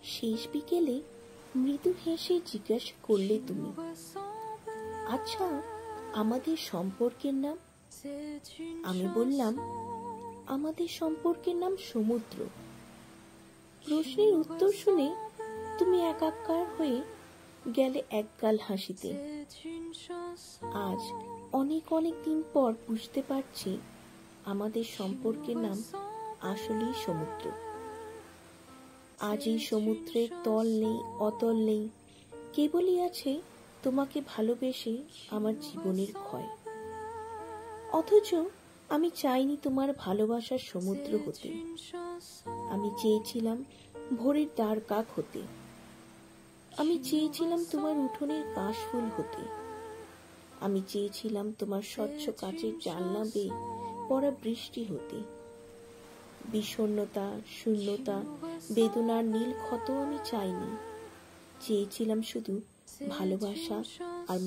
শেষ বিকেলে মৃদু হেসে জিজ্ঞাসা করলে তুমি, আচ্ছা আমাদের সম্পর্কের নাম? আমি বললাম, আমাদের সম্পর্কের নাম সমুদ্র। প্রশ্নের উত্তর শুনে তুমি একাকার হয়ে গেলে একগাল হাসিতে। আজ অনেক অনেক দিন পর বুঝতে পারছি আমাদের সম্পর্কের নাম আসলেই সমুদ্র। আজ এই সমুদ্রের তল নেই, অতল নেই, কেবলই আছে তোমাকে ভালোবেসে আমার জীবনের ক্ষয়। অথচ আমি চাইনি তোমার ভালোবাসার সমুদ্র হতে। আমি চেয়েছিলাম ভোরের দ্বার কাক হতে। আমি চেয়েছিলাম তোমার উঠোনের কাশফুল হতে। আমি চেয়েছিলাম তোমার স্বচ্ছ কাচের জানলা বেয়ে পড়া বৃষ্টি হতে। বিষণ্ণতা, শূন্যতা, বেদনার নীল ক্ষত আমি চাইনি। চেয়েছিলাম শুধু ভালোবাসা আর